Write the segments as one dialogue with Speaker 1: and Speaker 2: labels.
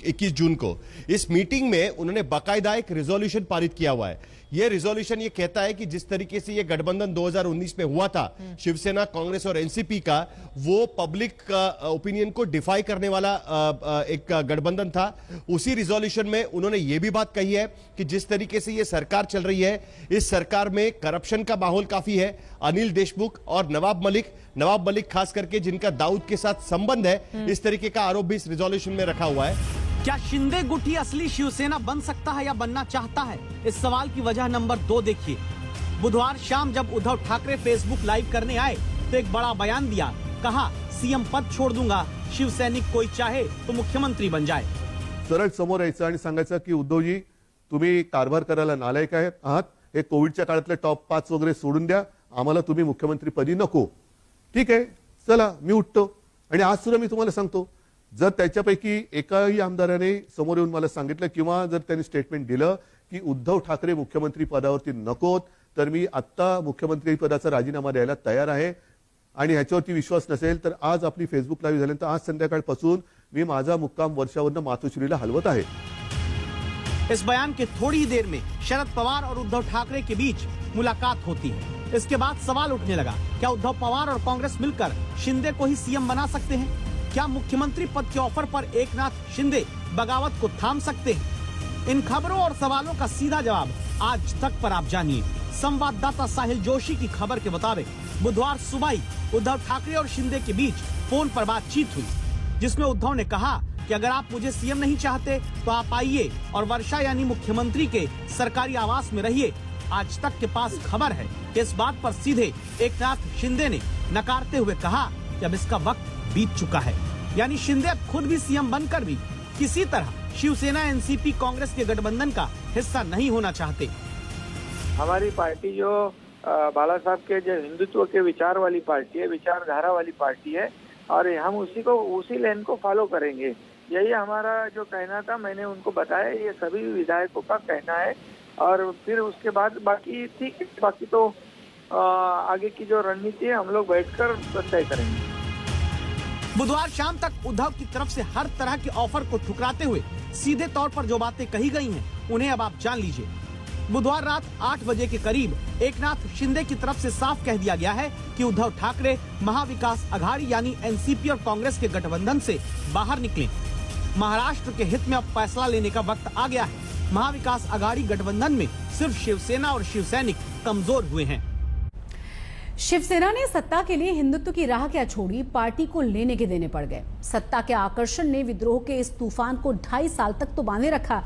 Speaker 1: 21 जून को। इस मीटिंग में उन्होंने बाकायदा एक रिजोल्यूशन पारित किया हुआ है। यह रिजोल्यूशन ये कहता है कि जिस तरीके से ये गठबंधन 2019 में हुआ था, शिवसेना, कांग्रेस और एनसीपी का, वो पब्लिक ओपिनियन को डिफाई करने वाला एक गठबंधन था। उसी रिजोल्यूशन में उन्होंने ये भी बात कही है कि जिस तरीके से ये सरकार चल रही है, इस सरकार में करप्शन का माहौल काफी है। अनिल देशमुख और नवाब मलिक खास करके, जिनका दाऊद के साथ संबंध है, इस तरीके का आरोप भी इस रिजोल्यूशन में रखा हुआ है।
Speaker 2: क्या शिंदे गुटी असली शिवसेना बन सकता है या बनना चाहता है? इस सवाल की वजह नंबर 2 देखिए। बुधवार शाम जब उद्धव ठाकरे फेसबुक लाइव करने आए तो एक बड़ा बयान दिया। कहा, सीएम पद छोड़ दूंगा, शिवसैनिक कोई चाहे तो मुख्यमंत्री बन जाए।
Speaker 3: सरळ समोर यायचं आणि सांगायचं की उद्धवजी, तुम्ही कारभार करायला नालायक आहात, हे कोविडच्या काळातले टॉप 5 वगैरे सोडून द्या, आम्हाला तुम्ही मुख्यमंत्री पदी नको। ठीक आहे, चला मी उठतो। आणि आज सुद्धा मी तुम्हाला सांगतो, जर त्याच्यापैकी एकाही आमदाराने समोर येऊन मला सांगितलं किंवा जर त्यांनी स्टेटमेंट दिलं की उद्धव ठाकरे मुख्यमंत्री पदावरती नकोत, तर मी आता मुख्यमंत्री पदाचा राजीनामा द्यायला तयार आहे। आणि ह्याच्यावरती विश्वास नसेल तर आज आपली फेसबुक लाईव्ह झाल्यानंतर आज संध्याकाळपासून मी माझा मुक्काम वर्षावरनं मातोश्रीला हलवत आहे।
Speaker 2: इस बयान के थोड़ी ही देर में शरद पवार और उद्धव ठाकरे के बीच मुलाकात होती है। इसके बाद सवाल उठने लगा, क्या उद्धव पवार और कांग्रेस मिलकर शिंदे को ही सीएम बना सकते हैं? क्या मुख्यमंत्री पद के ऑफर पर एकनाथ शिंदे बगावत को थाम सकते हैं? इन खबरों और सवालों का सीधा जवाब आज तक पर आप जानिए। संवाददाता साहिल जोशी की खबर के मुताबिक बुधवार सुबह ही उद्धव ठाकरे और शिंदे के बीच फोन पर बातचीत हुई, जिसमें उद्धव ने कहा कि अगर आप मुझे सीएम नहीं चाहते तो आप आइए और वर्षा यानी मुख्यमंत्री के सरकारी आवास में रहिए। आज तक के पास खबर है कि इस बात पर सीधे एकनाथ शिंदे ने नकारते हुए कहा कि अब इसका वक्त बीत चुका है। यानी शिंदे अब खुद भी सीएम बनकर भी किसी तरह शिवसेना, एनसीपी, कांग्रेस के गठबंधन का हिस्सा नहीं होना चाहते।
Speaker 4: हमारी पार्टी जो बाला साहब के जो हिंदुत्व के विचार वाली पार्टी है, विचारधारा वाली पार्टी है, और हम उसी लेन को फॉलो करेंगे। यही हमारा जो कहना था, मैंने उनको बताया, ये सभी विधायकों का कहना है। और फिर उसके बाद बाकी ठीक है, बाकी तो आगे की जो रणनीति है हम लोग बैठकर तय करेंगे।
Speaker 2: बुधवार शाम तक उद्धव की तरफ से हर तरह के ऑफर को ठुकराते हुए सीधे तौर पर जो बातें कही गई हैं, उन्हें अब आप जान लीजिए। बुधवार रात 8 बजे के करीब एकनाथ शिंदे की तरफ से साफ कह दिया गया है कि उद्धव ठाकरे महाविकास अघाड़ी यानी एनसीपी और कांग्रेस के गठबंधन से बाहर निकलें। महाराष्ट्र के हित में अब फैसला लेने का वक्त आ गया है। महाविकास अघाड़ी गठबंधन में सिर्फ शिवसेना और शिवसैनिक कमजोर हुए हैं।
Speaker 5: शिवसेना ने सत्ता के लिए हिंदुत्व की राह क्या छोड़ी, पार्टी को लेने के देने पड़ गए। सत्ता के आकर्षण ने विद्रोह के इस तूफान को 2.5 साल तक तो बांधे रखा,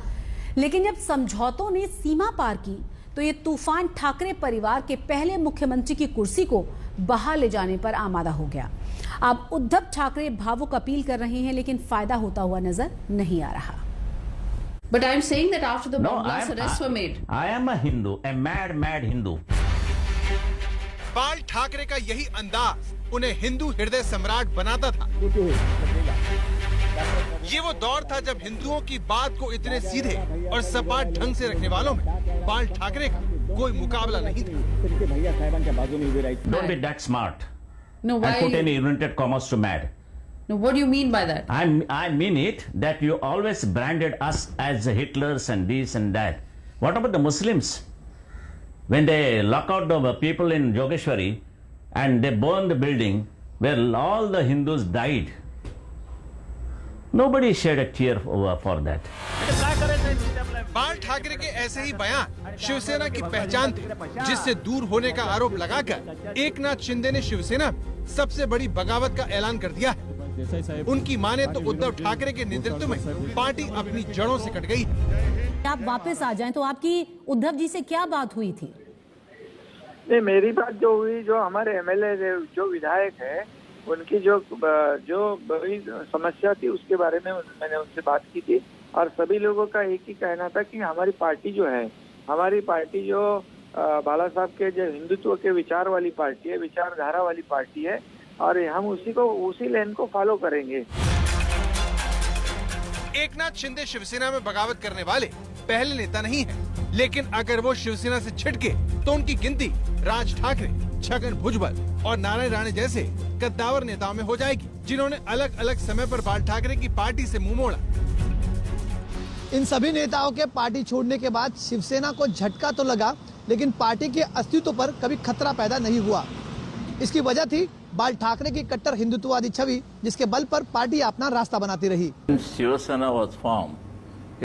Speaker 5: लेकिन जब समझौतों ने सीमा पार की तो ये तूफान ठाकरे परिवार के पहले मुख्यमंत्री की कुर्सी को बहा ले जाने पर आमादा हो गया। अब उद्धव ठाकरे भावुक अपील कर रहे हैं, लेकिन फायदा होता हुआ नजर नहीं आ रहा।
Speaker 6: But I'm saying that after the bomb blast arrests were made.
Speaker 7: I am a Hindu, a mad Hindu.
Speaker 8: बाल ठाकरे का यही अंदाज उन्हें हिंदू हृदय सम्राट बनाता था। ये वो दौर था जब हिंदुओं की बात को इतने सीधे और सपाट ढंग से रखने वालों में बाल ठाकरे का कोई मुकाबला नहीं था।
Speaker 7: Don't be that smart.
Speaker 6: No, why?
Speaker 7: And put any invented commas to mad.
Speaker 6: No, what do you mean by that?
Speaker 7: I mean it that you always branded us as Hitlers and this and that. What about the Muslims? When they lock out the people in Jogeshwari and they burn the building where all the Hindus died, nobody shed a tear for that.
Speaker 8: बाल ठाकरे के ऐसे ही बयान शिवसेना की पहचान थे, जिससे दूर होने का आरोप लगाकर एकनाथ शिंदे ने शिवसेना सबसे बड़ी बगावत का ऐलान कर दिया है। उनकी माने तो उद्धव ठाकरे के नेतृत्व में पार्टी अपनी जड़ों से कट गई है।
Speaker 5: आप वापस आ जाएं तो आपकी उद्धव जी से क्या बात हुई थी?
Speaker 4: नहीं, मेरी बात जो हुई, जो हमारे एमएलए जो विधायक है, उनकी जो बड़ी समस्या थी उसके बारे में मैंने उनसे बात की थी। और सभी लोगों का एक ही कहना था कि हमारी पार्टी जो बाला साहब के जो हिंदुत्व के विचार वाली पार्टी है, विचारधारा वाली पार्टी है, और हम उसी लेन को फॉलो करेंगे।
Speaker 8: एकनाथ शिंदे शिवसेना में बगावत करने वाले पहले नेता नहीं है, लेकिन अगर वो शिवसेना से छिटके तो उनकी गिनती राज ठाकरे, छगन भुजबल और नारायण राणे जैसे कद्दावर नेताओं में हो जाएगी, जिन्होंने अलग अलग समय पर बाल ठाकरे की पार्टी से मुंह मोड़ा।
Speaker 9: इन सभी नेताओं के पार्टी छोड़ने के बाद शिवसेना को झटका तो लगा, लेकिन पार्टी के अस्तित्व पर कभी खतरा पैदा नहीं हुआ। इसकी वजह थी बाल ठाकरे की कट्टर हिंदुत्ववादी छवि, जिसके बल पर पार्टी अपना रास्ता बनाती रही।
Speaker 7: Shiv Sena was formed,